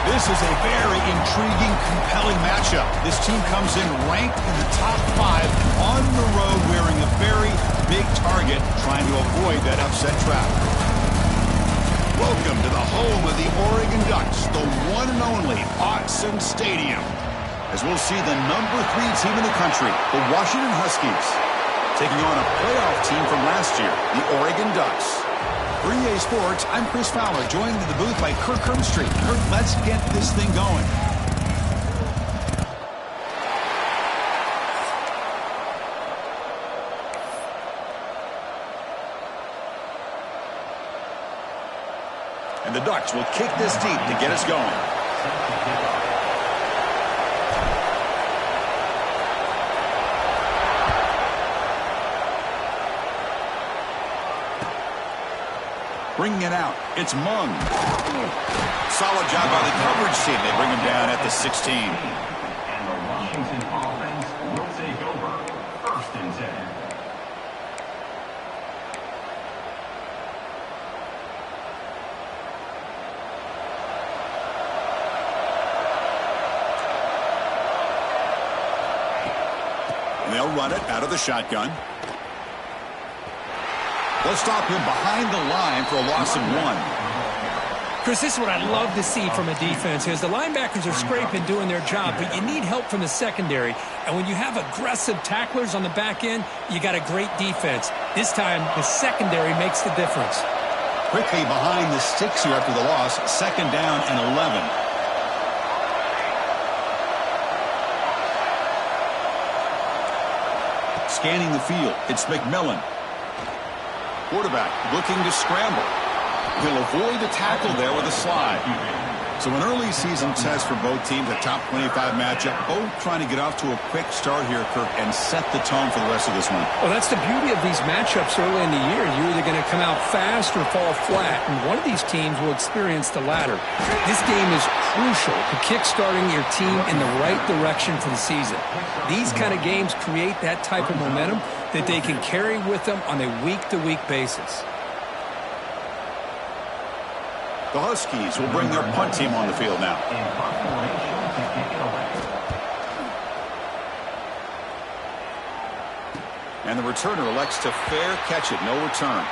This is a very intriguing, compelling matchup. This team comes in ranked in the top 5 on the road wearing a very big target, trying to avoid that upset trap. Welcome to the home of the Oregon Ducks, the one and only Autzen Stadium. As we'll see the number 3 team in the country, the Washington Huskies, taking on a playoff team from last year, the Oregon Ducks. For EA Sports, I'm Chris Fowler, joined in the booth by Kirk Herbstreit. Kirk, let's get this thing going. And the Ducks will kick this deep to get us going. Bringing it out, it's Mung. Solid job by the coverage team. They bring him down at the 16. And the Washington offense will take over. 1st and 10. And they'll run it out of the shotgun. They'll stop him behind the line for a loss of 1. Chris, this is what I love to see from a defense is the linebackers are scraping, doing their job, but you need help from the secondary. And when you have aggressive tacklers on the back end, you got a great defense. This time, the secondary makes the difference. Quickly behind the sticks here after the loss, 2nd down and 11. Scanning the field, it's McMillan. Quarterback looking to scramble. He'll avoid the tackle there with a slide. So an early season test for both teams, a top 25 matchup. Both trying to get off to a quick start here, Kirk, and set the tone for the rest of this one. Well, that's the beauty of these matchups early in the year. You're either going to come out fast or fall flat, and one of these teams will experience the latter. This game is crucial to kick-starting your team in the right direction for the season. These kind of games create that type of momentum that they can carry with them on a week-to-week basis. The Huskies will bring their punt team on the field now. And the returner elects to fair catch it, no return.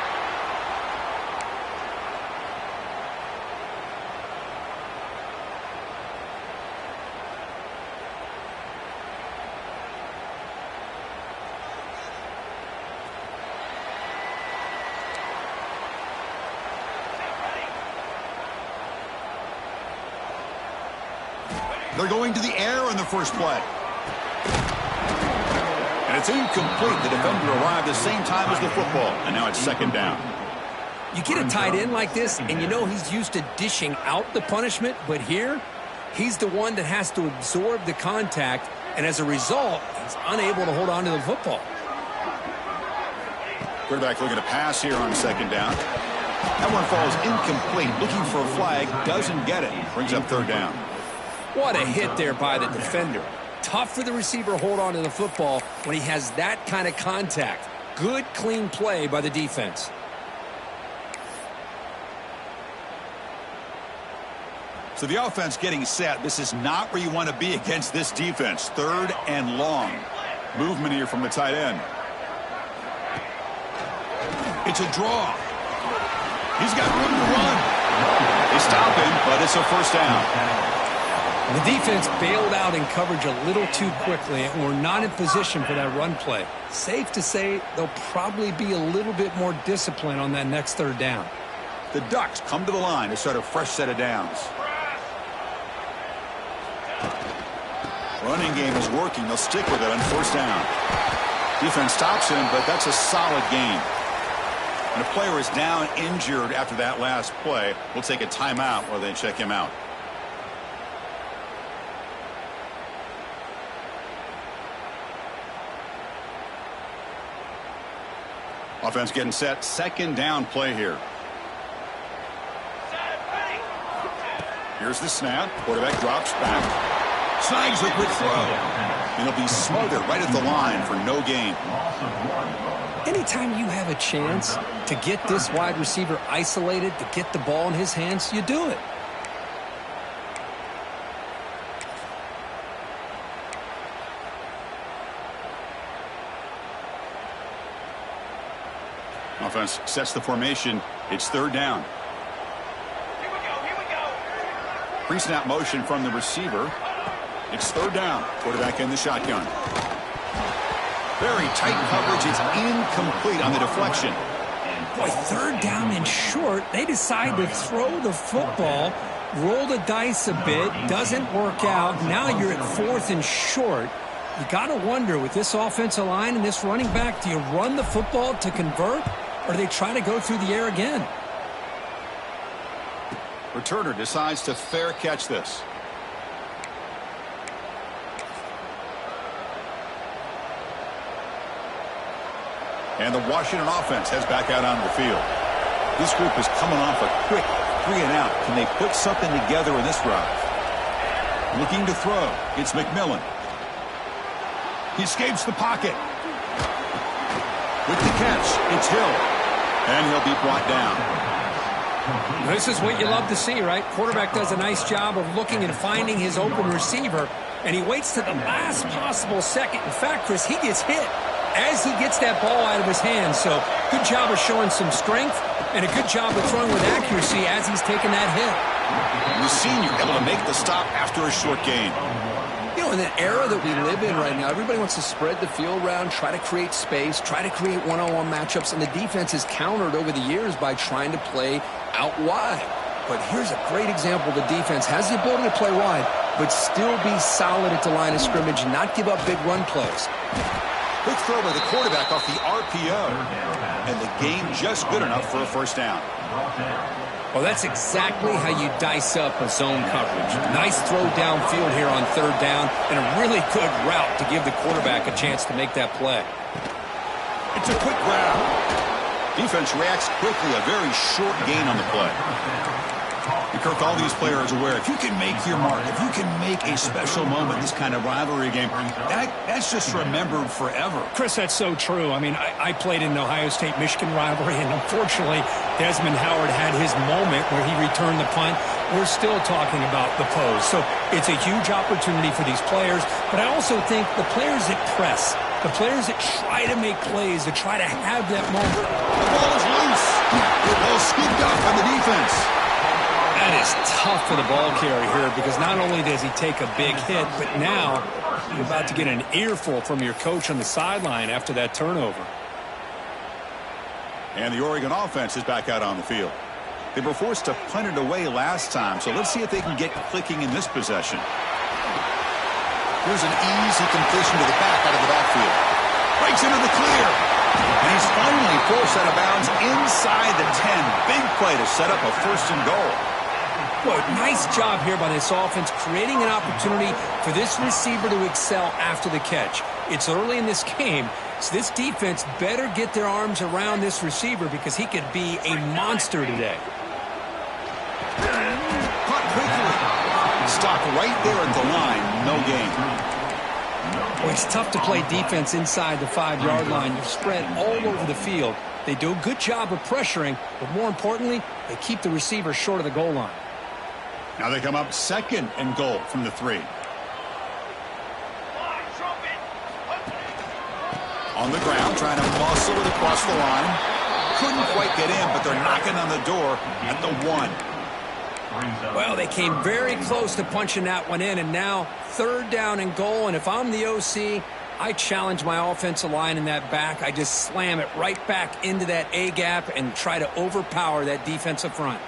They're going to the air on the first play. And it's incomplete. The defender arrived the same time as the football. And now it's 2nd down. You get a tight end like this, and you know he's used to dishing out the punishment. But here, he's the one that has to absorb the contact. And as a result, he's unable to hold on to the football. Quarterback looking to pass here on 2nd down. That one falls incomplete. Looking for a flag. Doesn't get it. Brings up 3rd down. What a hit there by the defender. Tough for the receiver to hold on to the football when he has that kind of contact. Good, clean play by the defense. So the offense getting set. This is not where you want to be against this defense. 3rd and long. Movement here from the tight end. It's a draw. He's got room to run. They stop him, but it's a 1st down. The defense bailed out in coverage a little too quickly, and we're not in position for that run play. Safe to say they'll probably be a little bit more disciplined on that next 3rd down. The Ducks come to the line to start a fresh set of downs. Running game is working. They'll stick with it on 1st down. Defense stops him, but that's a solid gain. And a player is down injured after that last play. We'll take a timeout while they check him out. Offense getting set. 2nd down play here. Here's the snap. Quarterback drops back. Snags a quick throw. And he'll be smothered right at the line for no gain. Anytime you have a chance to get this wide receiver isolated, to get the ball in his hands, you do it. Offense sets the formation. It's third down. Here we go. Pre-snap motion from the receiver. It's third down. Quarterback in the shotgun. Very tight coverage. It's incomplete on the deflection. Boy, third down and short. They decide to throw the football, roll the dice a bit, doesn't work out. Now you're at fourth and short. You got to wonder, with this offensive line and this running back, do you run the football to convert, or do they try to go through the air again? Returner decides to fair catch this. And the Washington offense heads back out onto the field. This group is coming off a quick 3 and out. Can they put something together in this drive? Looking to throw. It's McMillan. He escapes the pocket. With the catch, it's Hill. And he'll be brought down. This is what you love to see, right? Quarterback does a nice job of looking and finding his open receiver, and he waits to the last possible second. In fact, Chris, he gets hit as he gets that ball out of his hands. So good job of showing some strength and a good job of throwing with accuracy as he's taking that hit. The senior able to make the stop after a short gain. You know, in the era that we live in right now, everybody wants to spread the field around, try to create space, try to create one-on-one matchups, and the defense is countered over the years by trying to play out wide. But here's a great example. The defense has the ability to play wide, but still be solid at the line of scrimmage and not give up big run plays. Quick throw by the quarterback off the RPO. And the game just good enough for a first down. Well, that's exactly how you dice up a zone coverage. Nice throw downfield here on third down, and a really good route to give the quarterback a chance to make that play. It's a quick grab. Defense reacts quickly, a very short gain on the play. And Kirk, all these players are aware, if you can make your mark, if you can make a special moment, this kind of rivalry game, that's just remembered forever. Chris, that's so true. I mean, I played in the Ohio State-Michigan rivalry, and unfortunately, Desmond Howard had his moment where he returned the punt. We're still talking about the pose. So it's a huge opportunity for these players, but I also think the players that press, the players that try to make plays, that try to have that moment. The ball is loose. It was scooped up on the defense. That is tough for the ball carrier here, because not only does he take a big hit, but now you're about to get an earful from your coach on the sideline after that turnover. And the Oregon offense is back out on the field. They were forced to punt it away last time, so let's see if they can get clicking in this possession. Here's an easy completion to the back out of the backfield. Breaks into the clear. And he's finally forced out of bounds inside the 10. Big play to set up a first and goal. Boy, nice job here by this offense, creating an opportunity for this receiver to excel after the catch. It's early in this game, so this defense better get their arms around this receiver, because he could be a monster today. Caught quickly. Stopped right there at the line. No gain. Boy, it's tough to play defense inside the 5-yard line. You're spread all over the field. They do a good job of pressuring, but more importantly, they keep the receiver short of the goal line. Now they come up second and goal from the 3. On the ground, trying to muscle it across the line. Couldn't quite get in, but they're knocking on the door at the 1. Well, they came very close to punching that one in, and now third down and goal. And if I'm the OC, I challenge my offensive line in that back. I just slam it right back into that A-gap and try to overpower that defensive front.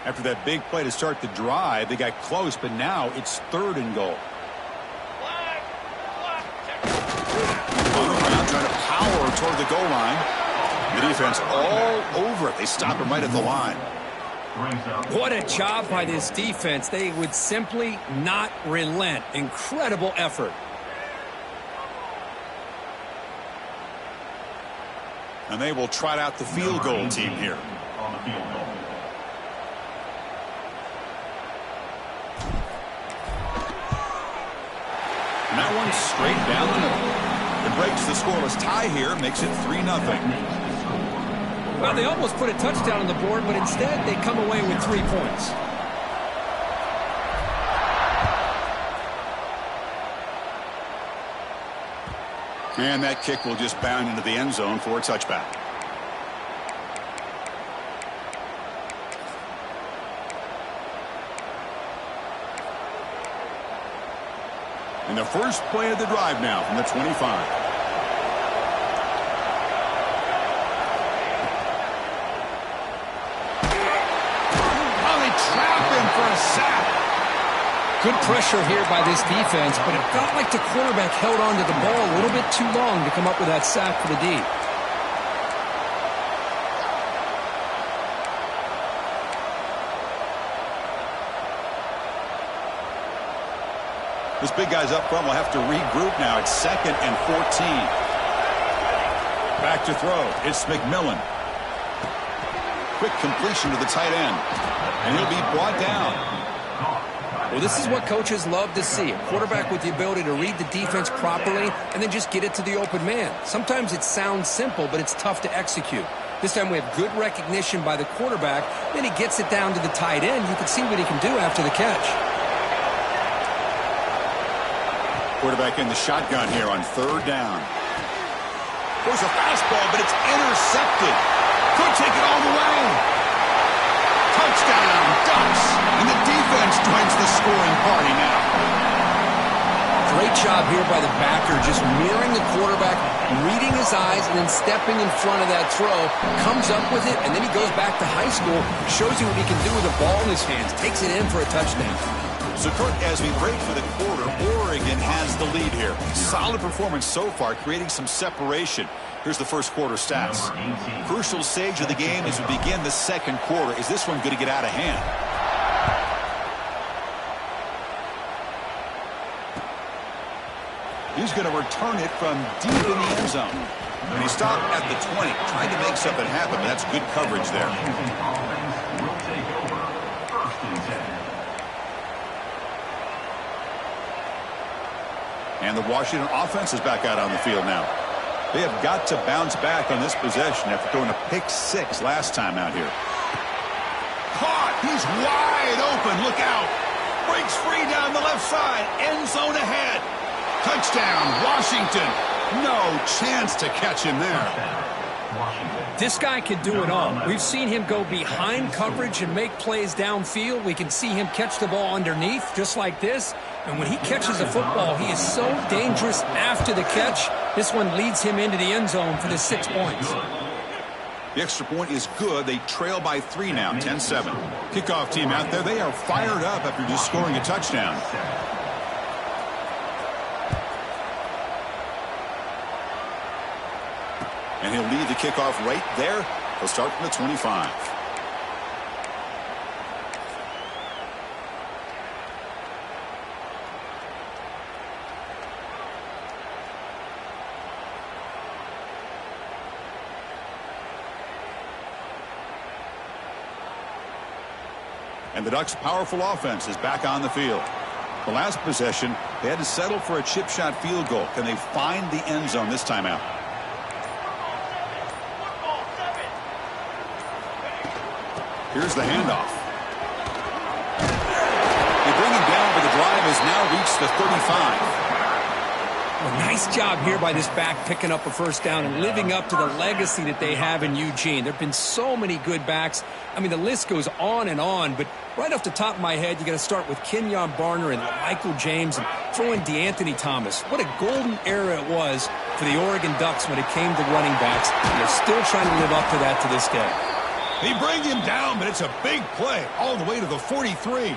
After that big play to start the drive, they got close, but now it's third and goal. On the ground, trying to power toward the goal line. The defense all over it. They stop him right at the line. What a job by this defense. They would simply not relent. Incredible effort. And they will trot out the field goal team here. On the field goal. And that one's straight down the middle. It breaks the scoreless tie here, makes it 3-0. Well, they almost put a touchdown on the board, but instead they come away with 3 points. And that kick will just bound into the end zone for a touchback. And the first play of the drive now from the 25. For a sack. Good pressure here by this defense, but it felt like the quarterback held on to the ball a little bit too long to come up with that sack for the D. This big guy's up front will have to regroup now. It's 2nd and 14. Back to throw. It's McMillan. Quick completion to the tight end. And he'll be brought down. Well, this is what coaches love to see. A quarterback with the ability to read the defense properly and then just get it to the open man. Sometimes it sounds simple, but it's tough to execute. This time we have good recognition by the quarterback. Then he gets it down to the tight end. You can see what he can do after the catch. Quarterback in the shotgun here on 3rd down. There's a fastball, but it's intercepted. Could take it all the way. Touchdown, Ducks. And the defense joins the scoring party now. Great job here by the backer, just mirroring the quarterback, reading his eyes, and then stepping in front of that throw. Comes up with it, and then he goes back to high school, shows you what he can do with the ball in his hands, takes it in for a touchdown. So, Kurt, as we break for the quarter, Oregon has the lead here. Solid performance so far, creating some separation. Here's the first quarter stats. Crucial stage of the game as we begin the second quarter. Is this one going to get out of hand? He's going to return it from deep in the end zone. And he stopped at the 20, trying to make something happen, but that's good coverage there. And the Washington offense is back out on the field now. They have got to bounce back on this possession after throwing a pick 6 last time out here. Caught! He's wide open. Look out! Breaks free down the left side. End zone ahead. Touchdown, Washington. No chance to catch him there. This guy can do it all. We've seen him go behind coverage and make plays downfield. We can see him catch the ball underneath just like this. And when he catches a football, he is so dangerous after the catch. This one leads him into the end zone for the 6 points. The extra point is good. They trail by 3 now, 10-7. Kickoff team out there. They are fired up after just scoring a touchdown. And he'll lead the kickoff right there. He'll start from the 25. And the Ducks' powerful offense is back on the field. The last possession, they had to settle for a chip shot field goal. Can they find the end zone this time out? Here's the handoff. They bring him down, but the drive has now reached the 35. Well, nice job here by this back picking up a first down and living up to the legacy that they have in Eugene. There have been so many good backs. I mean, the list goes on and on, but right off the top of my head, you got to start with Kenyon Barner and Michael James and throw in DeAnthony Thomas. What a golden era it was for the Oregon Ducks when it came to running backs. And they're still trying to live up to that to this day. They bring him down, but it's a big play all the way to the 43.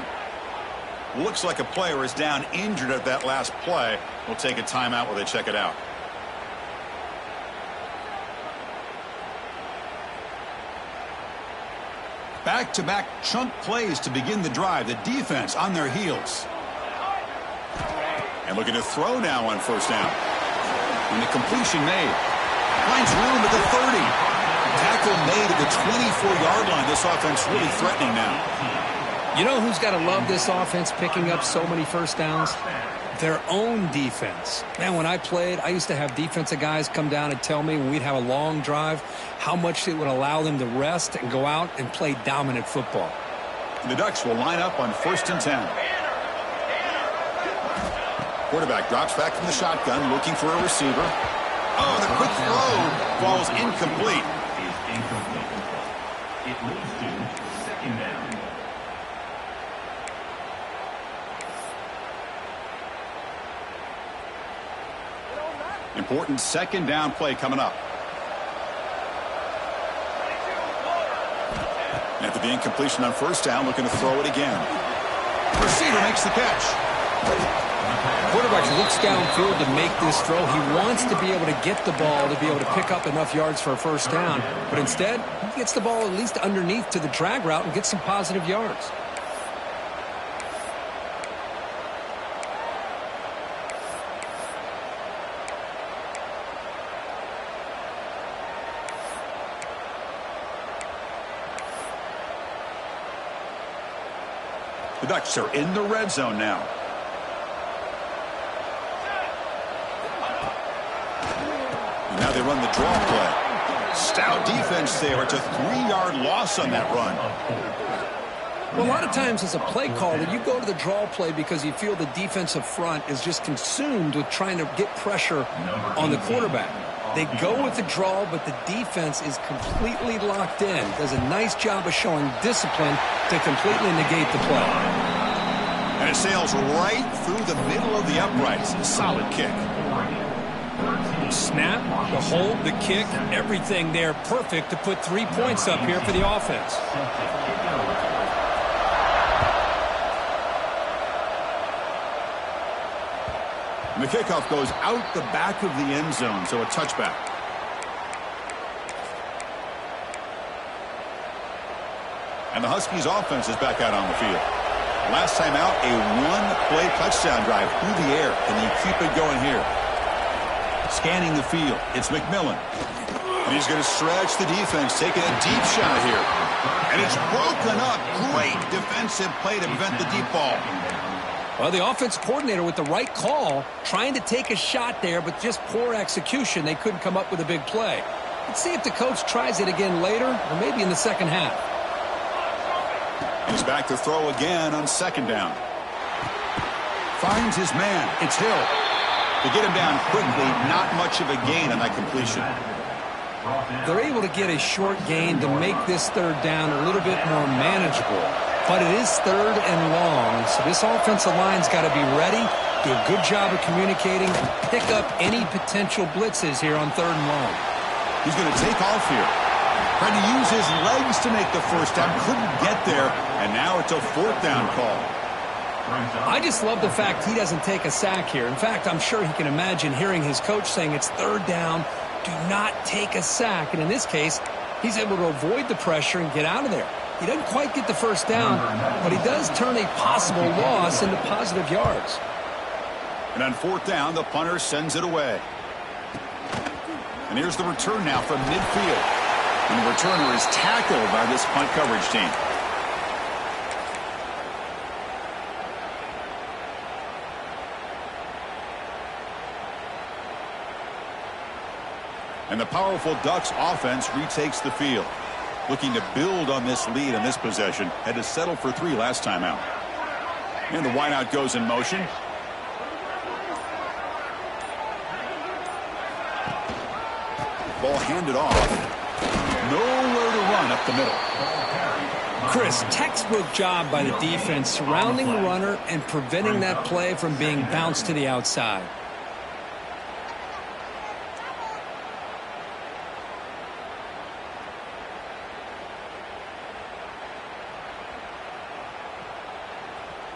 Looks like a player is down injured at that last play. We'll take a timeout while they check it out. Back-to-back chunk plays to begin the drive. The defense on their heels. And looking to throw now on first down. And the completion made. Finds room at the 30. Tackle made at the 24-yard line. This offense really threatening now. You know who's got to love this offense picking up so many first downs? Their own defense. Man, when I played, I used to have defensive guys come down and tell me when we'd have a long drive how much it would allow them to rest and go out and play dominant football. The Ducks will line up on 1st and 10. Quarterback drops back from the shotgun looking for a receiver. Oh, the quick throw falls incomplete. Is incomplete. It leads to second down. Important second down play coming up. After the incompletion on first down, looking to throw it again. Receiver makes the catch. Quarterback looks downfield to make this throw. He wants to be able to get the ball to be able to pick up enough yards for a first down. But instead, he gets the ball at least underneath to the drag route and gets some positive yards. The Ducks are in the red zone now. And now they run the draw play. Stout defense there. It's a 3-yard loss on that run. Well, a lot of times as a play caller, you go to the draw play because you feel the defensive front is just consumed with trying to get pressure on the quarterback. They go with the draw, but the defense is completely locked in. Does a nice job of showing discipline to completely negate the play. And it sails right through the middle of the uprights. Solid kick. Snap, the hold, the kick, everything there perfect to put 3 points up here for the offense. And the kickoff goes out the back of the end zone, so a touchback. And the Huskies offense is back out on the field. Last time out, a one-play touchdown drive through the air. Can they keep it going here? Scanning the field, it's McMillan. And he's going to stretch the defense, taking a deep shot here. And it's broken up. Great defensive play to prevent the deep ball. Well, the offense coordinator with the right call, trying to take a shot there, but just poor execution. They couldn't come up with a big play. Let's see if the coach tries it again later, or maybe in the second half. He's back to throw again on second down. Finds his man. It's Hill. To get him down quickly, not much of a gain on that completion. They're able to get a short gain to make this third down a little bit more manageable. But it is third and long, so this offensive line's got to be ready, do a good job of communicating, and pick up any potential blitzes here on third and long. He's going to take off here. Trying to use his legs to make the first down. Couldn't get there, and now it's a fourth down call. I just love the fact he doesn't take a sack here. In fact, I'm sure he can imagine hearing his coach saying it's third down, do not take a sack. And in this case, he's able to avoid the pressure and get out of there. He doesn't quite get the first down, but he does turn a possible loss into positive yards. And on fourth down, the punter sends it away. And here's the return now from midfield. And the returner is tackled by this punt coverage team. And the powerful Ducks offense retakes the field. Looking to build on this lead on this possession. Had to settle for 3 last time out. And the wideout goes in motion. Ball handed off. Nowhere to run up the middle. Chris, textbook job by the defense surrounding the runner and preventing that play from being bounced to the outside.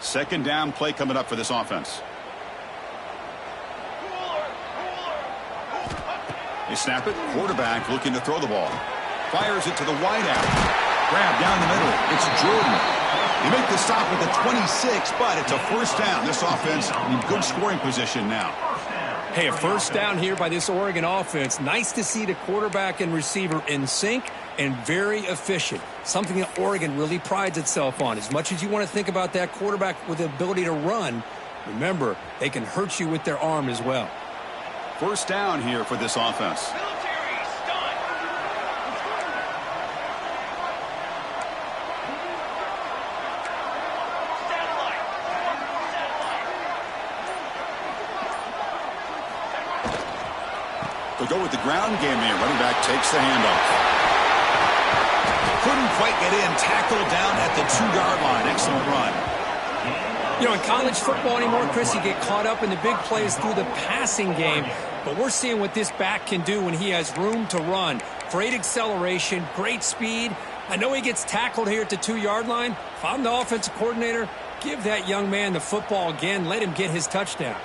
Second down play coming up for this offense. They snap it. Quarterback looking to throw the ball. Fires it to the wideout. Grab down the middle. It's Jordan. They make the stop at the 26, but it's a first down. This offense in good scoring position now. Hey, a first down here by this Oregon offense. Nice to see the quarterback and receiver in sync and very efficient. Something that Oregon really prides itself on. As much as you want to think about that quarterback with the ability to run, remember, they can hurt you with their arm as well. First down here for this offense. They'll go with the ground game here. Running back takes the handoff. Couldn't quite get in. Tackled down at the 2-yard line. Excellent run. You know, in college football anymore, Chris, you get caught up in the big plays through the passing game. But we're seeing what this back can do when he has room to run. Great acceleration, great speed. I know he gets tackled here at the 2-yard line. If I'm the offensive coordinator, give that young man the football again. Let him get his touchdown.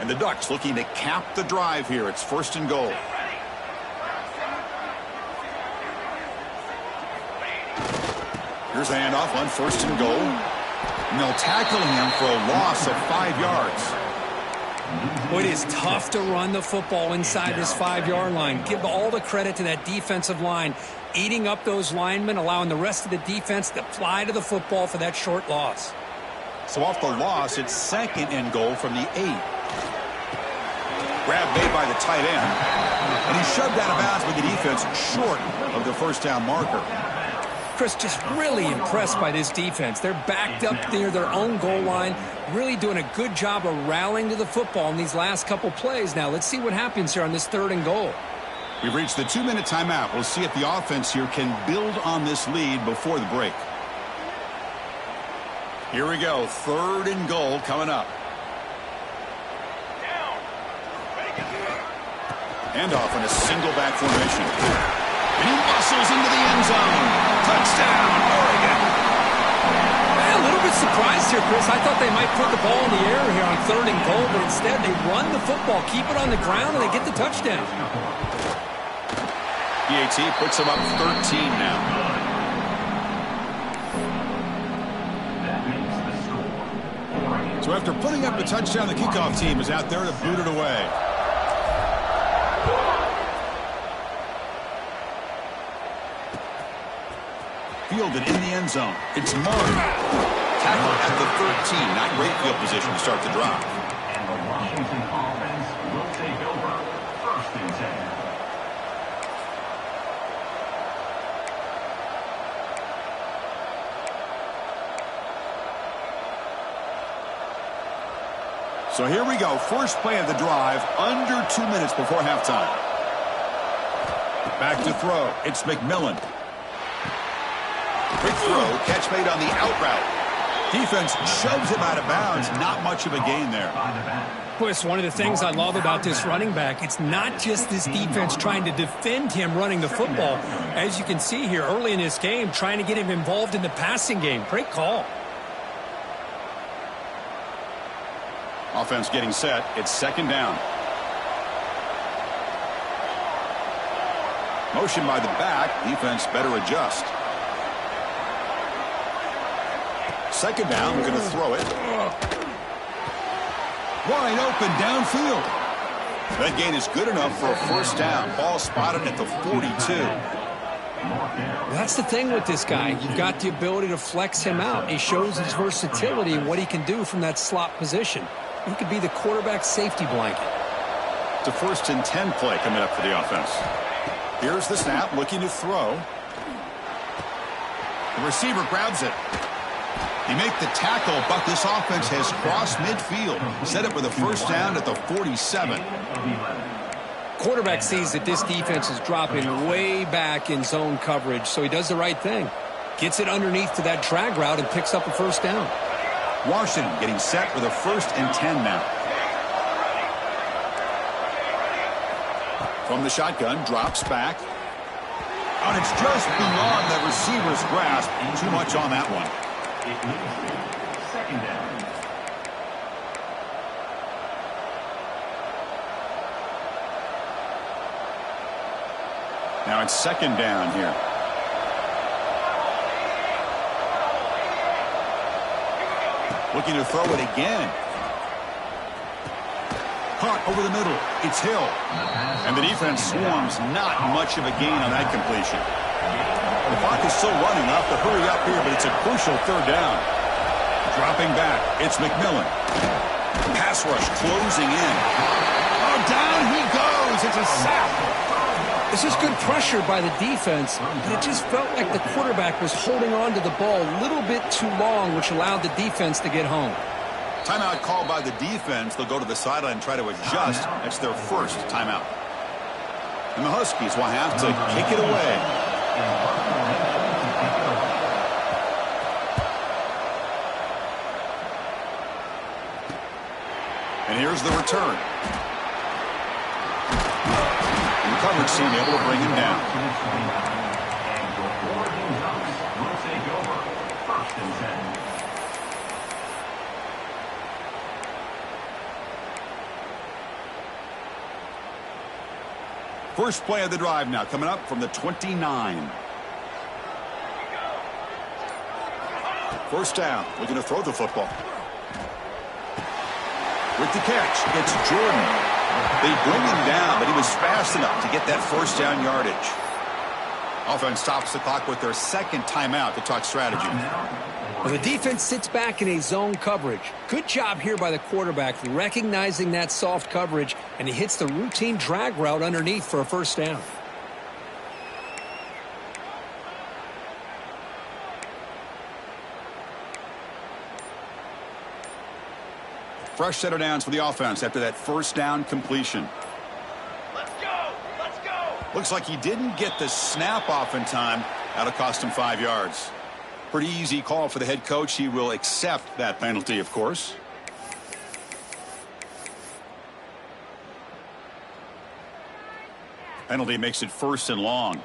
And the Ducks looking to cap the drive here. It's 1st and goal. Here's a handoff on 1st and goal. And they'll tackle him for a loss of 5 yards. Boy, it is tough to run the football inside this 5-yard line. Give all the credit to that defensive line, eating up those linemen, allowing the rest of the defense to fly to the football for that short loss. So off the loss, it's 2nd and goal from the 8. Grab made by the tight end. And he's shoved out of bounds with the defense short of the 1st down marker. Chris, just really impressed by this defense. They're backed up near their own goal line, really doing a good job of rallying to the football in these last couple plays. Now, let's see what happens here on this 3rd and goal. We've reached the 2-minute timeout. We'll see if the offense here can build on this lead before the break. Here we go. 3rd and goal coming up. Handoff in a single back formation. And he muscles into the end zone. Touchdown, Oregon. A little bit surprised here, Chris. I thought they might put the ball in the air here on 3rd and goal, but instead they run the football, keep it on the ground, and they get the touchdown. PAT puts them up 13 now. So after putting up the touchdown, the kickoff team is out there to boot it away. Fielded in the end zone. It's Martin. Tackled at the 13. Not great field position to start the drive. And the Washington offense will take over 1st and 10. So here we go. First play of the drive. Under 2 minutes before halftime. Back to throw. It's McMillan. Quick throw, catch made on the out route. Defense shoves him out of bounds. Not much of a gain there. Boy, it's one of the things I love about this running back. It's not just this defense trying to defend him running the football. As you can see here early in this game, trying to get him involved in the passing game. Great call. Offense getting set. It's 2nd down. Motion by the back. Defense better adjust. 2nd down, we're going to throw it. Wide open downfield. That gain is good enough for a 1st down. Ball spotted at the 42. That's the thing with this guy. You've got the ability to flex him out. He shows his versatility and what he can do from that slot position. He could be the quarterback safety blanket. It's a 1st and 10 play coming up for the offense. Here's the snap, looking to throw. The receiver grabs it. He makes the tackle, but this offense has crossed midfield. Set up with a 1st down at the 47. Quarterback sees that this defense is dropping way back in zone coverage, so he does the right thing. Gets it underneath to that drag route and picks up a 1st down. Washington getting set with a 1st and 10 now. From the shotgun, drops back. And it's just beyond the receiver's grasp. Too much on that one. It moves to 2nd down. Now it's 2nd down here. Looking to throw it again. Caught over the middle. It's Hill. And the defense swarms. Not much of a gain on that completion. The clock is still running. Off to hurry up here, but it's a crucial 3rd down. Dropping back. It's McMillan. Pass rush closing in. Oh, down he goes. It's a sack. This is good pressure by the defense, but it just felt like the quarterback was holding on to the ball a little bit too long, which allowed the defense to get home. Timeout called by the defense. They'll go to the sideline and try to adjust. That's their 1st timeout. And the Huskies will have to kick it away. And here's the return. And the coverage team able to bring him down. And your Oregon Ducks will take over. 1st and 10. First play of the drive now coming up from the 29. First down. Looking to throw the football. With the catch, it's Jordan. They bring him down, but he was fast enough to get that first down yardage. Offense stops the clock with their second timeout to talk strategy. Well, the defense sits back in a zone coverage. Good job here by the quarterback recognizing that soft coverage, and he hits the routine drag route underneath for a first down. Fresh set of downs for the offense after that first down completion. Let's go! Let's go! Looks like he didn't get the snap off in time. That'll cost him 5 yards. Pretty easy call for the head coach. He will accept that penalty, of course. Penalty makes it 1st and long.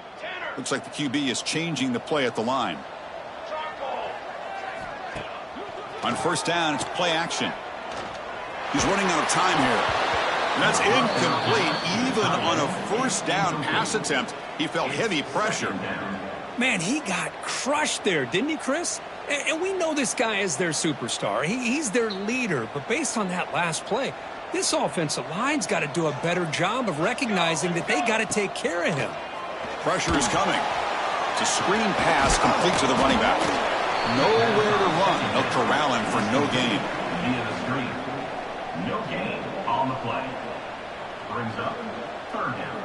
Looks like the QB is changing the play at the line. On first down, it's play action. He's running out of time here. And that's incomplete. Even on a first down pass attempt, he felt heavy pressure. Man, he got crushed there, didn't he, Chris? And we know this guy is their superstar. He's their leader. But based on that last play, this offensive line's got to do a better job of recognizing that they got to take care of him. Pressure is coming. It's a screen pass complete to the running back. Nowhere to run. They'll corral him for no gain. Via the screen. No gain on the play. Brings up 3rd down.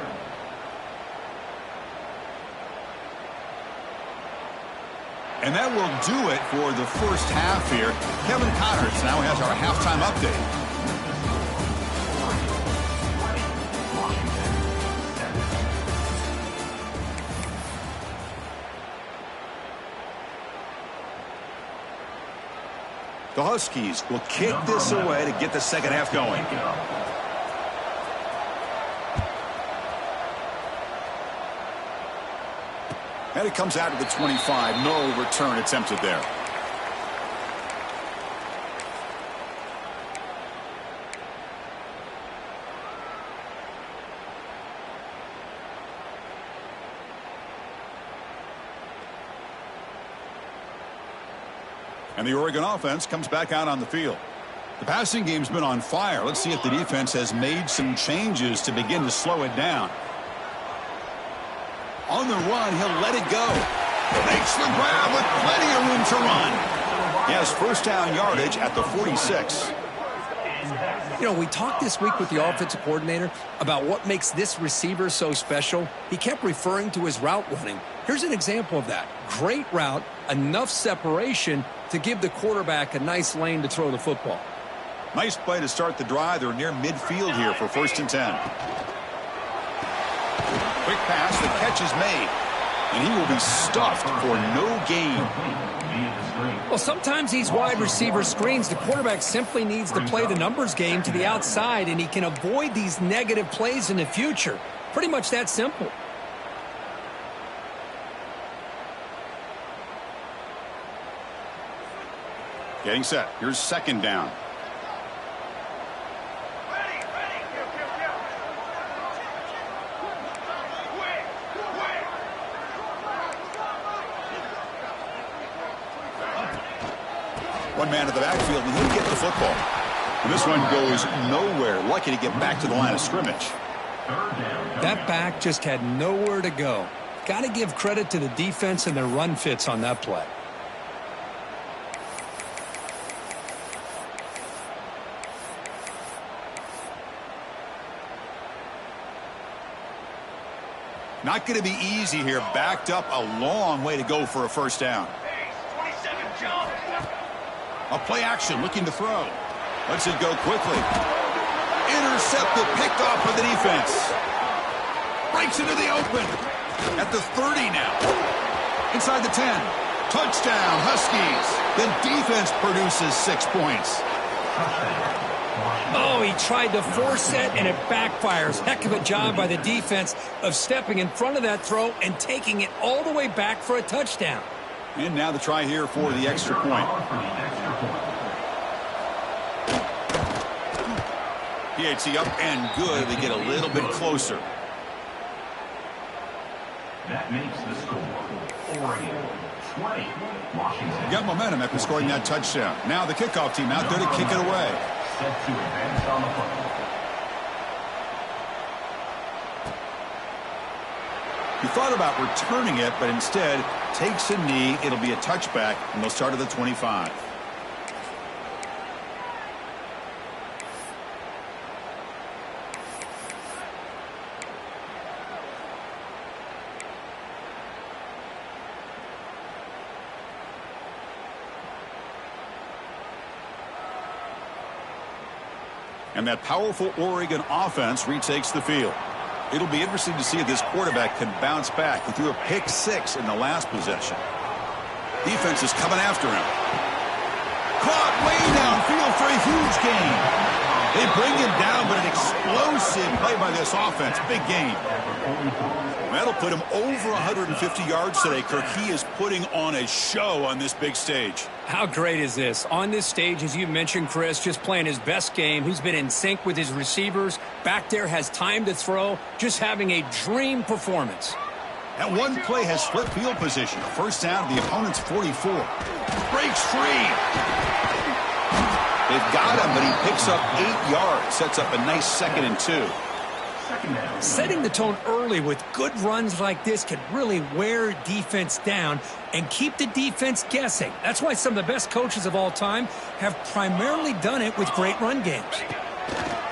And that will do it for the first half here. Kevin Connors now has our halftime update. The Huskies will kick this away to get the second half going. And it comes out to the 25. No return attempted there. And the Oregon offense comes back out on the field. The passing game's been on fire. Let's see if the defense has made some changes to begin to slow it down. On the run, he'll let it go. Makes the grab with plenty of room to run. He has first down yardage at the 46. You know, we talked this week with the offensive coordinator about what makes this receiver so special. He kept referring to his route running. Here's an example of that. Great route, enough separation to give the quarterback a nice lane to throw the football. Nice play to start the drive. They're near midfield here for 1st and 10. Quick pass, the catch is made. And he will be stuffed for no gain. Well, sometimes these wide receiver screens, the quarterback simply needs to play the numbers game to the outside, and he can avoid these negative plays in the future. Pretty much that simple. Getting set. Here's second down. One man at the backfield, and he'll get the football. And this one goes nowhere. Lucky to get back to the line of scrimmage. That back just had nowhere to go. Got to give credit to the defense and their run fits on that play. Not going to be easy here. Backed up a long way to go for a first down. 27 jump. A play action looking to throw. Lets it go quickly. Intercepted, picked off by the defense. Breaks into the open. At the 30 now. Inside the 10. Touchdown, Huskies. The defense produces 6 points. Oh, he tried to force it, and it backfires. Heck of a job by the defense of stepping in front of that throw and taking it all the way back for a touchdown. And now the try here for the extra point. PAT up and good. They get a little bit closer. That makes the score Oregon 20, Washington. Got momentum after scoring that touchdown. Now the kickoff team out there to kick it away. Set to advance on the play. He thought about returning it, but instead takes a knee. It'll be a touchback, and they'll start at the 25. And that powerful Oregon offense retakes the field. It'll be interesting to see if this quarterback can bounce back. He threw a pick 6 in the last possession. Defense is coming after him. Caught way downfield for a huge gain. They bring him down, but an explosive play by this offense. Big gain. That'll put him over 150 yards today, Kirk. He is putting on a show on this big stage. How great is this? On this stage, as you mentioned, Chris, just playing his best game. He's been in sync with his receivers. Back there, has time to throw. Just having a dream performance. That one play has split field position. A first down at the opponent's 44. Breaks free. They've got him, but he picks up 8 yards. Sets up a nice 2nd and 2. Setting the tone early with good runs like this can really wear defense down and keep the defense guessing. That's why some of the best coaches of all time have primarily done it with great run games.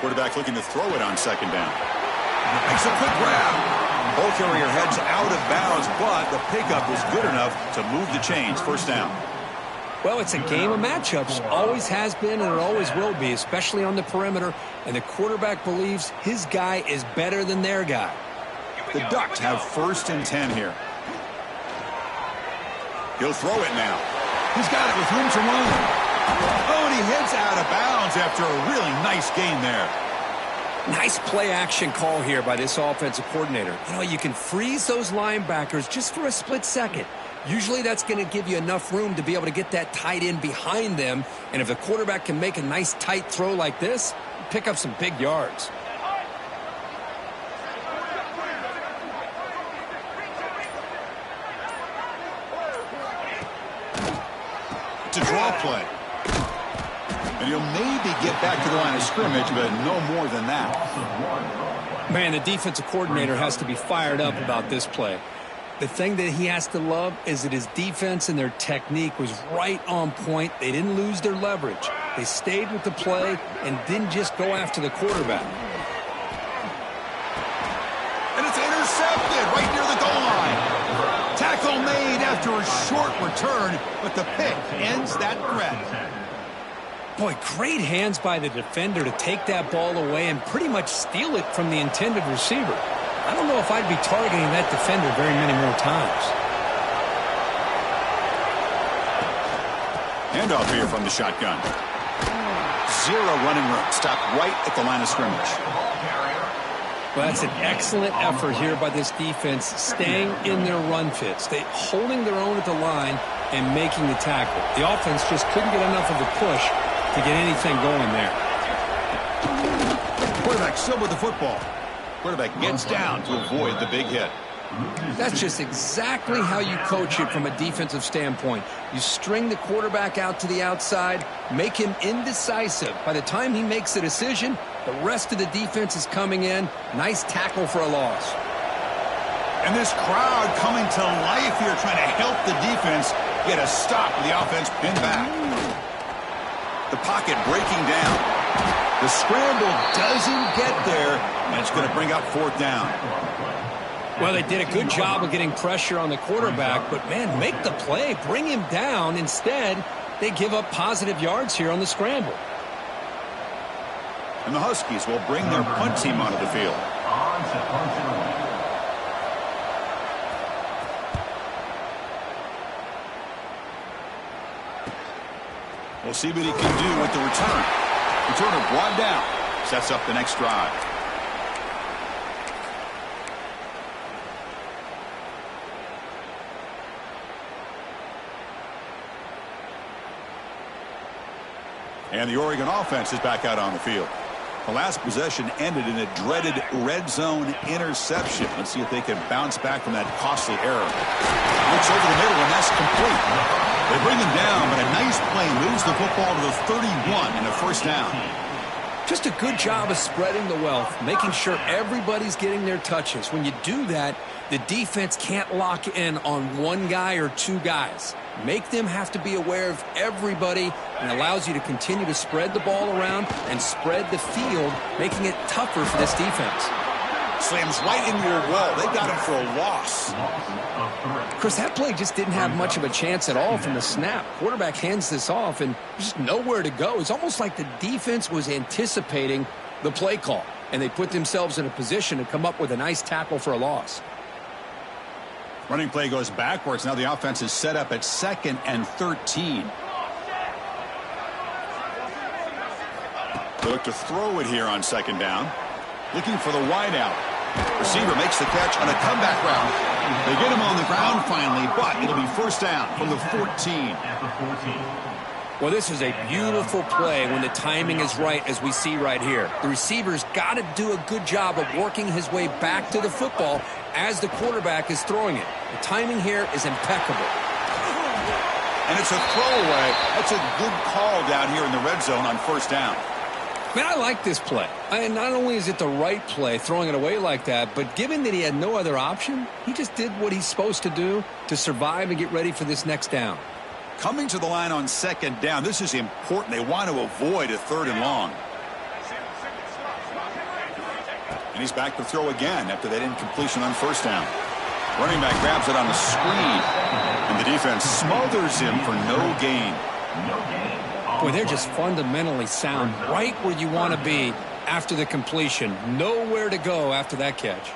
Quarterback looking to throw it on 2nd down. Makes a quick grab. Ball carrier heads out of bounds, but the pickup was good enough to move the chains. First down. Well, it's a game of matchups. Always has been and it always will be, especially on the perimeter. And the quarterback believes his guy is better than their guy. The Ducks have 1st and 10 here. He'll throw it now. He's got it with room to run. Oh, and he heads out of bounds after a really nice gain there. Nice play action call here by this offensive coordinator. You know, you can freeze those linebackers just for a split second. Usually that's going to give you enough room to be able to get that tight end behind them. And if the quarterback can make a nice tight throw like this, pick up some big yards. It's a draw play. And he'll maybe get back to the line of scrimmage, but no more than that. Man, the defensive coordinator has to be fired up about this play. The thing that he has to love is that his defense and their technique was right on point. They didn't lose their leverage. They stayed with the play and didn't just go after the quarterback. And it's intercepted right near the goal line. Tackle made after a short return, but the pick ends that threat. Boy, great hands by the defender to take that ball away and pretty much steal it from the intended receiver. I don't know if I'd be targeting that defender very many more times. Handoff here from the shotgun. 0 running room. Stopped right at the line of scrimmage. Well, that's an excellent effort here by this defense, staying in their run fits. They holding their own at the line and making the tackle. The offense just couldn't get enough of a push to get anything going there. Quarterback still with the football. Quarterback gets down to avoid the big hit. That's just exactly how you coach it from a defensive standpoint. You string the quarterback out to the outside, make him indecisive. By the time he makes a decision, the rest of the defense is coming in. Nice tackle for a loss. And this crowd coming to life here, trying to help the defense get a stop with the offense pinned back. The pocket breaking down. The scramble doesn't get there, and it's going to bring up 4th down. Well, they did a good job of getting pressure on the quarterback, but, man, make the play. Bring him down. Instead, they give up positive yards here on the scramble. And the Huskies will bring their punt team onto the field. We'll see what he can do with the return. Returner brought down. Sets up the next drive. And the Oregon offense is back out on the field. The last possession ended in a dreaded red zone interception. Let's see if they can bounce back from that costly error. Looks over the middle, and that's complete. They bring him down, but a nice play moves the football to the 31 and a first down. Just a good job of spreading the wealth, making sure everybody's getting their touches. When you do that, the defense can't lock in on one guy or two guys. Make them have to be aware of everybody, and allows you to continue to spread the ball around and spread the field, making it tougher for this defense. Slams right into a wall. They got him for a loss. Chris, that play just didn't have much of a chance at all from the snap. Quarterback hands this off, and there's just nowhere to go. It's almost like the defense was anticipating the play call, and they put themselves in a position to come up with a nice tackle for a loss. Running play goes backwards. Now the offense is set up at 2nd and 13. They look to throw it here on 2nd down. Looking for the wideout. Receiver makes the catch on a comeback route. They get him on the ground finally, but it'll be first down from the 14. Well, this is a beautiful play when the timing is right, as we see right here. The receiver's got to do a good job of working his way back to the football as the quarterback is throwing it. The timing here is impeccable. And it's a throwaway. That's a good call down here in the red zone on first down. Man, I like this play. And not only is it the right play, throwing it away like that, but given that he had no other option, he just did what he's supposed to do to survive and get ready for this next down. Coming to the line on 2nd down, this is important. They want to avoid a 3rd and long. And he's back to throw again after that incompletion on first down. Running back grabs it on the screen, and the defense smothers him for no gain. Boy, they're just fundamentally sound right where you want to be after the completion. Nowhere to go after that catch.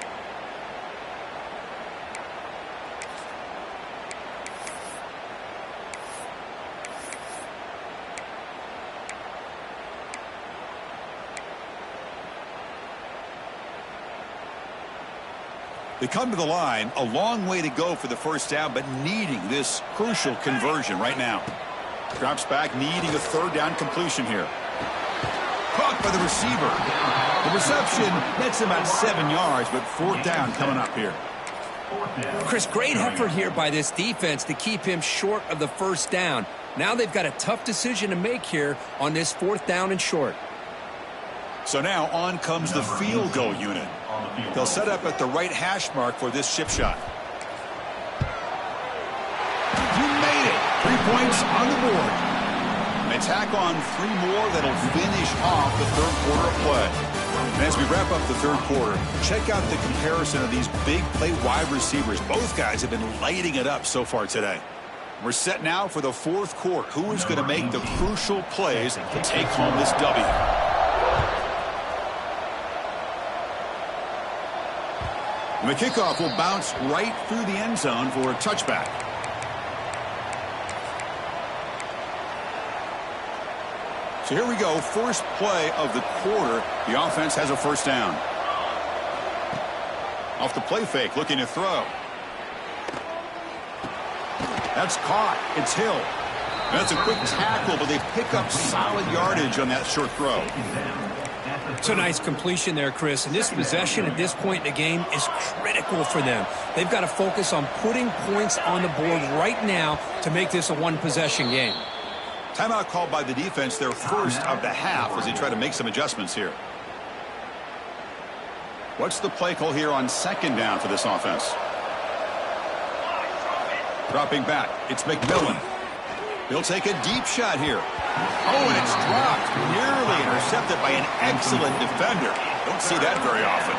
They come to the line, a long way to go for the first down, but needing this crucial conversion right now. Drops back, needing a 3rd down completion here. Caught by the receiver. The reception nets about 7 yards, but 4th down coming up here. Chris, great effort here by this defense to keep him short of the first down. Now they've got a tough decision to make here on this 4th down and short. So now on comes the field goal unit. They'll set up at the right hash mark for this chip shot. You made it. 3 points on the board. And tack on 3 more that'll finish off the 3rd quarter of play. And as we wrap up the 3rd quarter, check out the comparison of these big play wide receivers. Both guys have been lighting it up so far today. We're set now for the 4th quarter. Who is going to make the crucial plays to take home this W? And the kickoff will bounce right through the end zone for a touchback. So here we go, first play of the quarter. The offense has a first down. Off the play fake, looking to throw. That's caught. It's Hill. That's a quick tackle, but they pick up solid yardage on that short throw. It's a nice completion there, Chris. And this possession at this point in the game is critical for them. They've got to focus on putting points on the board right now to make this a one-possession game. Timeout called by the defense, their first of the half, as they try to make some adjustments here. What's the play call here on 2nd down for this offense? Dropping back, it's McMillan. He'll take a deep shot here. Oh, and it's dropped. Nearly intercepted by an excellent defender. Don't see that very often.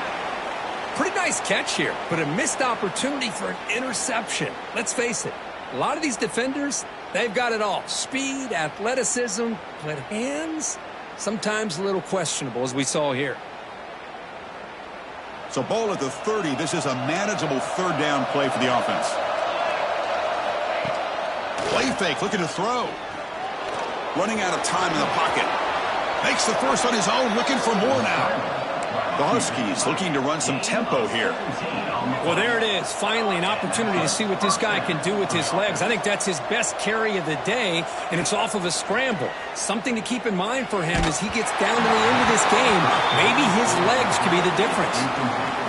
Pretty nice catch here, but a missed opportunity for an interception. Let's face it, a lot of these defenders, they've got it all. Speed, athleticism, but hands, sometimes a little questionable, as we saw here. So ball at the 30. This is a manageable 3rd down play for the offense. Play fake, looking to throw. running out of time in the pocket. Makes the first on his own, looking for more now. The Huskies looking to run some tempo here. Well, there it is. Finally, an opportunity to see what this guy can do with his legs. I think that's his best carry of the day, and it's off of a scramble. Something to keep in mind for him as he gets down to the end of this game. Maybe his legs could be the difference.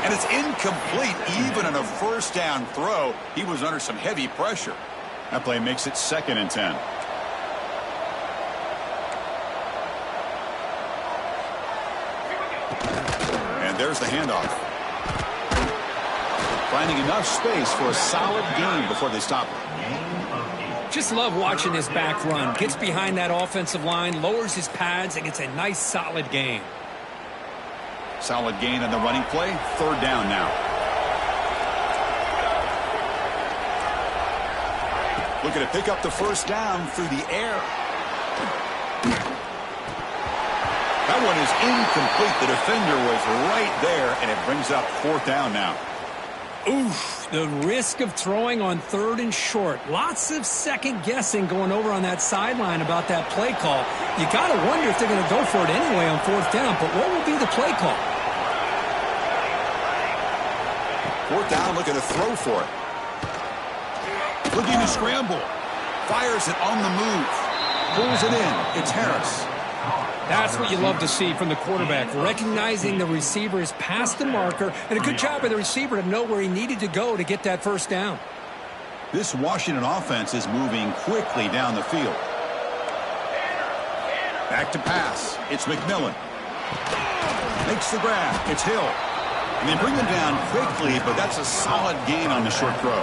And it's incomplete. Even on a first down throw, he was under some heavy pressure. That play makes it 2nd and 10. There's the handoff. Finding enough space for a solid gain before they stop it. Just love watching this back run. Gets behind that offensive line, lowers his pads, and gets a nice solid gain. Solid gain on the running play. 3rd down now. Looking to pick up the first down through the air. That one is incomplete. The defender was right there, and it brings up 4th down now. Oof, the risk of throwing on 3rd and short. Lots of second guessing going over on that sideline about that play call. You got to wonder if they're going to go for it anyway on 4th down, but what will be the play call? 4th down, looking to throw for it. Looking to scramble. Fires it on the move. Pulls it in. It's Harris. That's what you love to see from the quarterback, recognizing the receiver is past the marker, and a good job by the receiver to know where he needed to go to get that first down. This Washington offense is moving quickly down the field. Back to pass. It's McMillan. Makes the grab. It's Hill. And they bring him down quickly, but that's a solid gain on the short throw.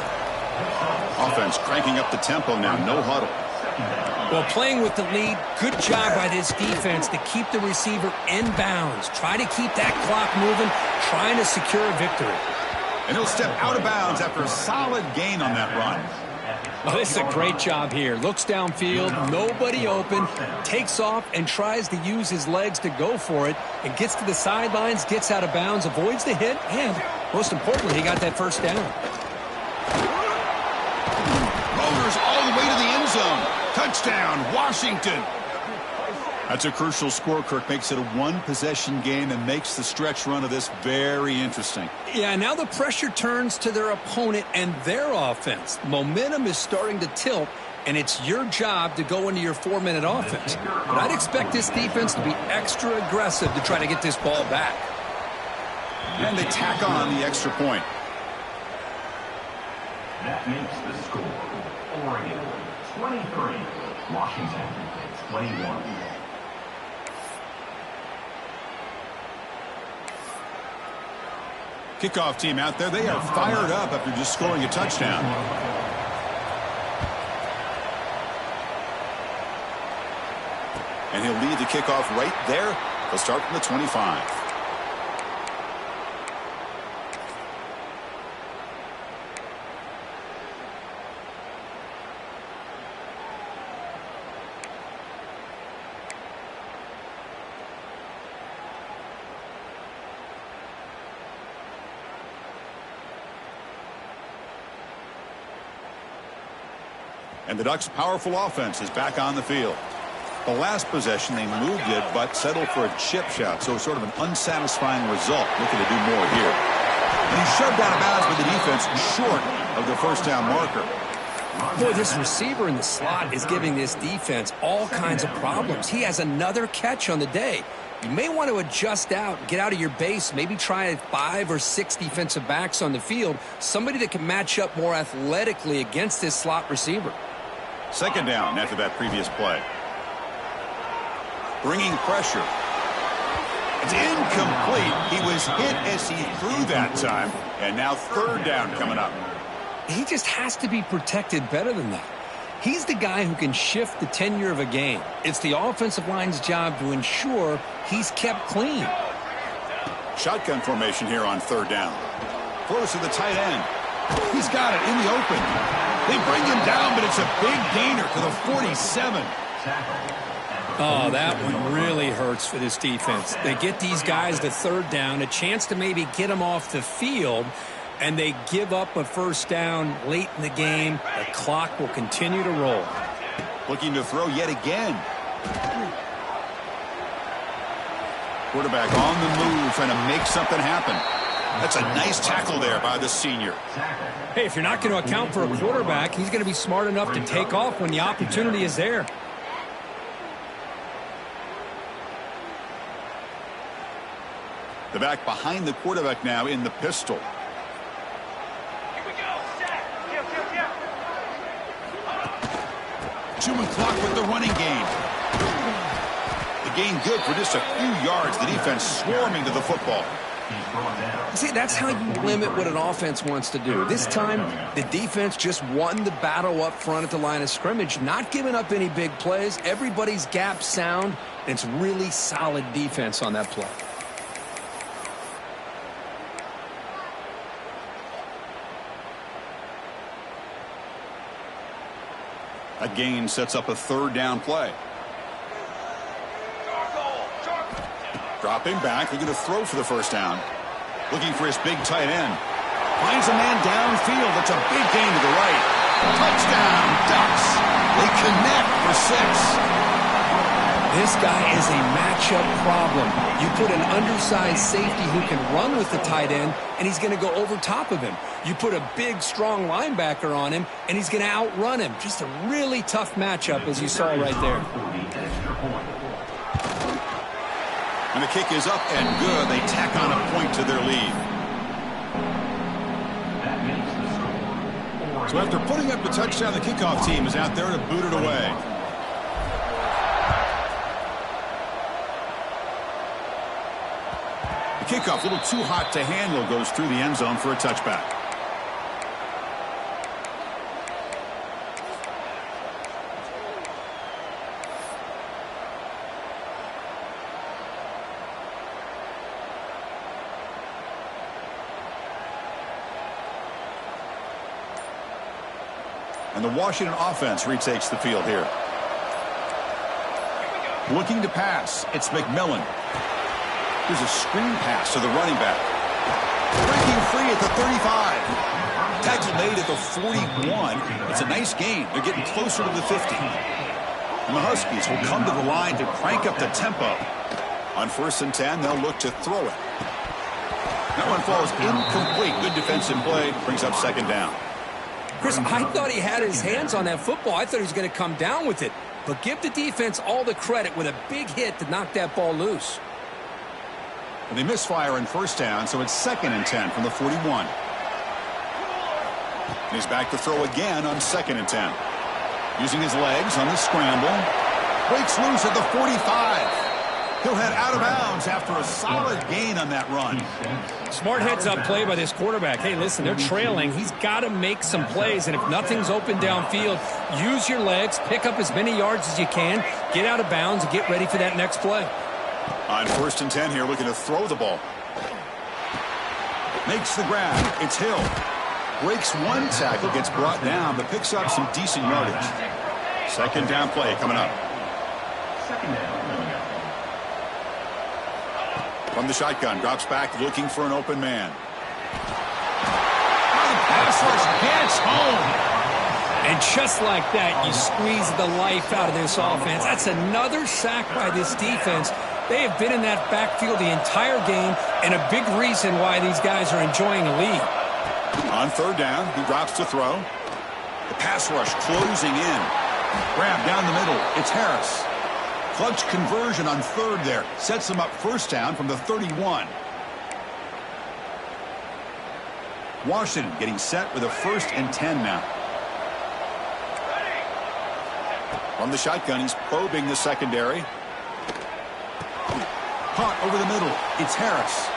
Offense cranking up the tempo now. No huddle. Well, playing with the lead, good job by this defense to keep the receiver in bounds. Try to keep that clock moving, trying to secure a victory. And he'll step out of bounds after a solid gain on that run. Oh, this is a great job here. Looks downfield, nobody open, takes off and tries to use his legs to go for it, and gets to the sidelines, gets out of bounds, avoids the hit, and most importantly, he got that first down. Motors all the way to the end zone. Touchdown, Washington. That's a crucial score. Kirk makes it a 1-possession game and makes the stretch run of this very interesting. Yeah, now the pressure turns to their opponent and their offense. Momentum is starting to tilt, and it's your job to go into your 4-minute offense. But I'd expect this defense to be extra aggressive to try to get this ball back. And they tack on the extra point. That makes the score Oregon 23, Washington 21. Kickoff team out there. They are fired up after just scoring a touchdown. And he'll lead the kickoff right there. They'll start from the 25. And the Ducks' powerful offense is back on the field. The last possession, they moved it, but settled for a chip shot, so sort of an unsatisfying result. Looking to do more here. And he's shoved out of bounds with the defense short of the first down marker. Boy, this receiver in the slot is giving this defense all kinds of problems. He has another catch on the day. You may want to adjust out, get out of your base, maybe try 5 or 6 defensive backs on the field, somebody that can match up more athletically against this slot receiver. Second down after that previous play. Bringing pressure. It's incomplete. He was hit as he threw that time. And now third down coming up. He just has to be protected better than that. He's the guy who can shift the tenure of a game. It's the offensive line's job to ensure he's kept clean. Shotgun formation here on third down. Throws to the tight end. He's got it in the open. They bring him down, but it's a big gainer to the 47. Oh, that one really hurts for this defense. They get these guys to third down, a chance to maybe get them off the field, and they give up a first down late in the game. The clock will continue to roll. Looking to throw yet again. Quarterback on the move, trying to make something happen. That's a nice tackle there by the senior. Hey, if you're not going to account for a quarterback, he's going to be smart enough to take off when the opportunity is there. The back behind the quarterback now in the pistol. Here we go. Set. Yeah. Chewing clock with the running game. The gain good for just a few yards. The defense swarming to the football. See, that's how you limit what an offense wants to do. This time, the defense just won the battle up front at the line of scrimmage, not giving up any big plays. Everybody's gap sound, and it's really solid defense on that play. That gain sets up a third down play. Dropping back, looking to throw for the first down. Looking for his big tight end. Finds a man downfield. That's a big gain to the right. Touchdown, Ducks. They connect for 6. This guy is a matchup problem. You put an undersized safety who can run with the tight end, and he's going to go over top of him. You put a big, strong linebacker on him, and he's going to outrun him. Just a really tough matchup, as you saw right there. And the kick is up and good. They tack on a point to their lead. So after putting up the touchdown, the kickoff team is out there to boot it away. The kickoff, a little too hot to handle, goes through the end zone for a touchback. And the Washington offense retakes the field here. Looking to pass. It's McMillan. Here's a screen pass to the running back. Breaking free at the 35. Tackle made at the 41. It's a nice gain. They're getting closer to the 50. And the Huskies will come to the line to crank up the tempo. On 1st and 10, they'll look to throw it. That one falls incomplete. Good defensive play. Brings up 2nd down. Chris, I thought he had his hands on that football. I thought he was going to come down with it. But give the defense all the credit with a big hit to knock that ball loose. And they misfire in 1st down, so it's 2nd and 10 from the 41. And he's back to throw again on 2nd and 10. Using his legs on the scramble. Breaks loose at the 45. He'll head out of bounds after a solid gain on that run. Smart heads-up play by this quarterback. Hey, listen, they're trailing. He's got to make some plays, and if nothing's open downfield, use your legs, pick up as many yards as you can, get out of bounds, and get ready for that next play. On 1st and 10 here, looking to throw the ball. Makes the grab. It's Hill. Breaks one tackle, gets brought down, but picks up some decent yardage. 2nd down play coming up. 2nd down. From the shotgun, drops back, looking for an open man. Pass rush gets home. And just like that, you squeeze the life out of this offense. That's another sack by this defense. They have been in that backfield the entire game, and a big reason why these guys are enjoying a lead. On 3rd down, he drops to throw. The pass rush closing in. Grab down the middle. It's Harris. Clutch conversion on 3rd there. Sets them up 1st down from the 31. Washington getting set with a 1st and 10 now. From the shotgun, he's probing the secondary. Caught over the middle. It's Harris.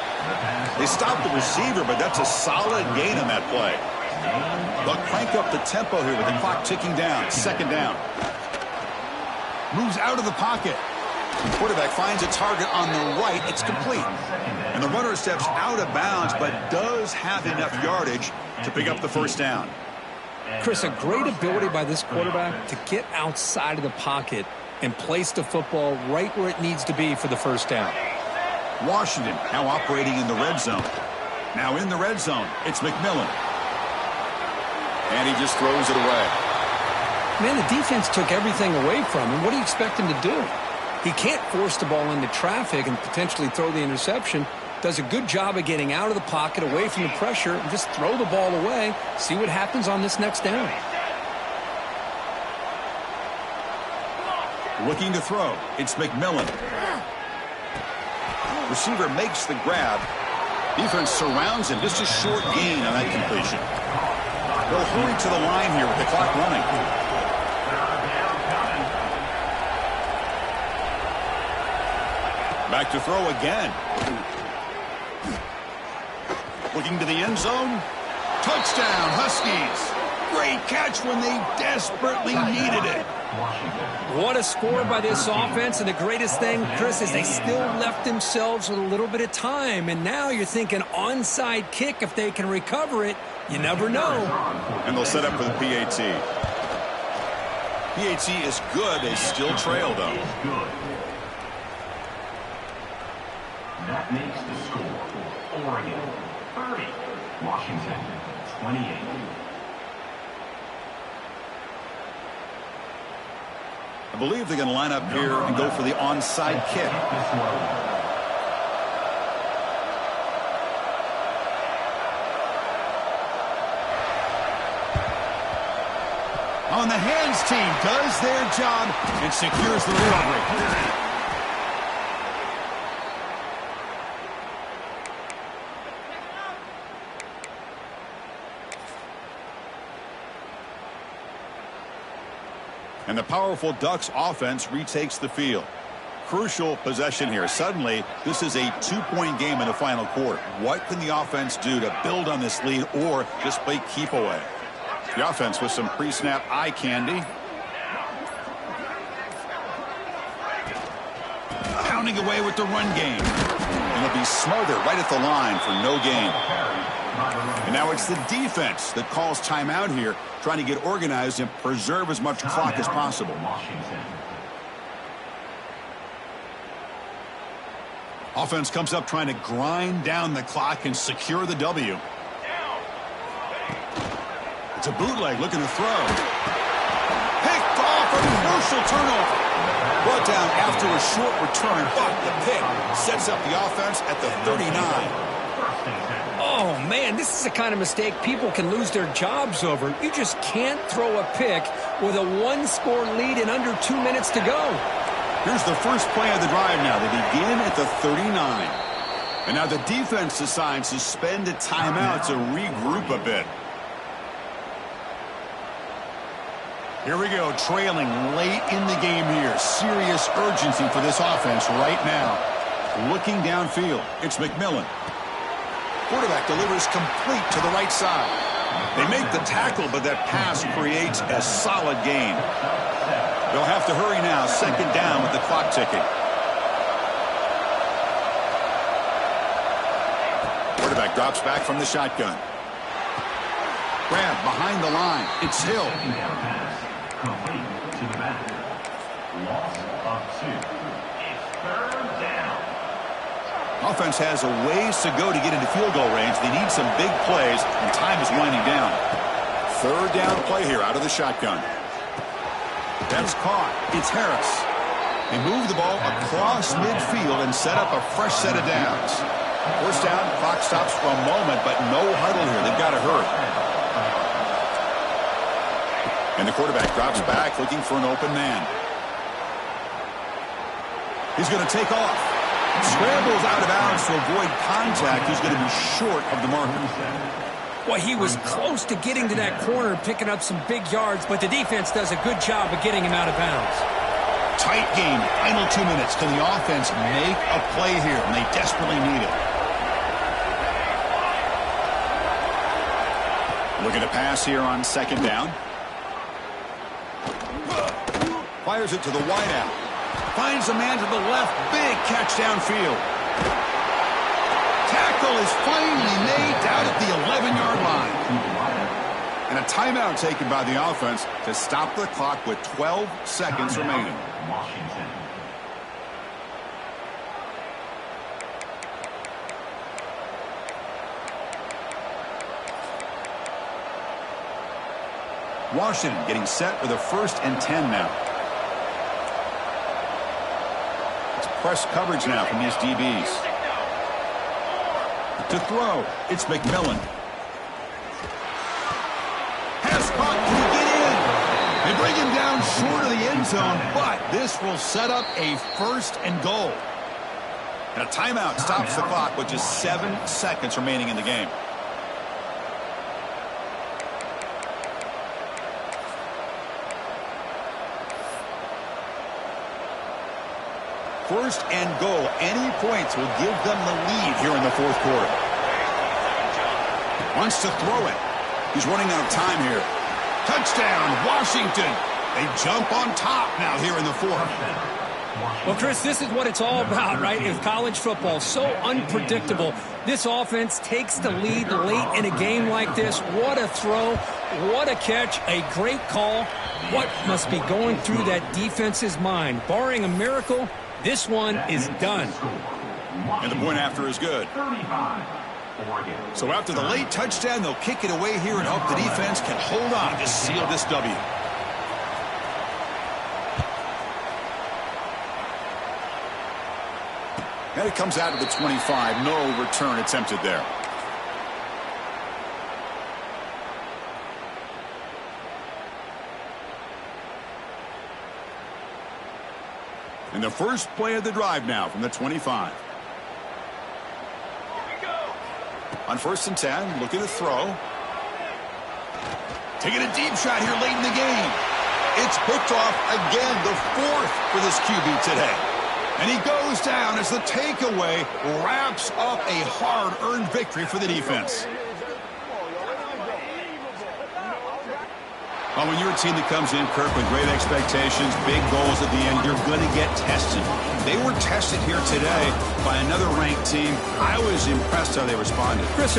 They stopped the receiver, but that's a solid gain on that play. They'll crank up the tempo here with the clock ticking down. 2nd down. Moves out of the pocket. The quarterback finds a target on the right. It's complete. And the runner steps out of bounds, but does have enough yardage to pick up the 1st down. Chris, a great ability by this quarterback to get outside of the pocket and place the football right where it needs to be for the 1st down. Washington now operating in the red zone. Now in the red zone, it's McMillan. And he just throws it away. Man, the defense took everything away from him. What do you expect him to do? He can't force the ball into traffic and potentially throw the interception. Does a good job of getting out of the pocket, away from the pressure, and just throw the ball away. See what happens on this next down. Looking to throw. It's McMillan. Receiver makes the grab. Defense surrounds him. Just a short gain on that completion. They'll hurry to the line here with the clock running. Back to throw again. Looking to the end zone. Touchdown, Huskies. Great catch when they desperately needed it. What a score by this offense, and the greatest thing, Chris, is they still left themselves with a little bit of time, and now you're thinking onside kick if they can recover it. You never know. And they'll set up for the PAT. PAT is good. They still trail, though. That makes the score. Oregon 30, Washington 28. I believe they're going to line up here and go for the onside kick. On the hands team does their job and secures the recovery. And the powerful Ducks offense retakes the field. Crucial possession here. Suddenly, this is a two-point game in the final quarter. What can the offense do to build on this lead or just play keep away? The offense with some pre-snap eye candy. Pounding away with the run game. And they'll be smarter right at the line for no gain. And now it's the defense that calls timeout here, trying to get organized and preserve as much clock as possible. Offense comes up trying to grind down the clock and secure the W. It's a bootleg looking to throw. Picked off, a crucial turnover. Brought down after a short return, but the pick sets up the offense at the 39. Oh, man, this is the kind of mistake people can lose their jobs over. You just can't throw a pick with a one-score lead in under 2 minutes to go. Here's the first play of the drive now. They begin at the 39. And now the defense decides to spend a timeout to regroup a bit. Here we go, trailing late in the game here. Serious urgency for this offense right now. Looking downfield, it's McMillan. Quarterback delivers complete to the right side. They make the tackle, but that pass creates a solid gain. They'll have to hurry now. Second down with the clock ticking. Quarterback drops back from the shotgun. Grab behind the line. It's Hill. Complete to the back. Loss of 2. It's third down. Offense has a ways to go to get into field goal range. They need some big plays, and time is winding down. Third down play here out of the shotgun. That's caught. It's Harris. They move the ball across midfield and set up a fresh set of downs. First down, clock stops for a moment, but no huddle here. They've got to hurry. And the quarterback drops back looking for an open man. He's going to take off. Scrambles out of bounds to avoid contact. He's going to be short of the marker. Well, he was close to getting to that corner and picking up some big yards, but the defense does a good job of getting him out of bounds. Tight game. Final 2 minutes. Can the offense make a play here? And they desperately need it. Looking to pass here on second down. Fires it to the wideout. Finds a man to the left. Big catch downfield. Tackle is finally made down at the 11-yard line. And a timeout taken by the offense to stop the clock with 12 seconds remaining. Washington. Washington getting set with a 1st and 10 now. It's press coverage now from these DBs. To throw, it's McMillan. Has caught, can he get in? They bring him down short of the end zone, but this will set up a 1st and goal. And a timeout stops the clock with just 7 seconds remaining in the game. First and goal. Any points will give them the lead here in the 4th quarter. Wants to throw it. He's running out of time here. Touchdown, Washington. They jump on top now here in the 4th. Well, Chris, this is what it's all about, right? With college football, so unpredictable. This offense takes the lead late in a game like this. What a throw. What a catch. A great call. What must be going through that defense's mind? Barring a miracle, this one is done. And the point after is good. So after the late touchdown, they'll kick it away here and hope the defense can hold on to seal this W. And it comes out of the 25. No return attempted there. And the first play of the drive now from the 25. On 1st and 10, looking to throw. Taking a deep shot here late in the game. It's picked off again, the 4th for this QB today. And he goes down as the takeaway wraps up a hard-earned victory for the defense. Well, when you're a team that comes in, Kirk, with great expectations, big goals at the end, you're going to get tested. They were tested here today by another ranked team. I was impressed how they responded. Chris,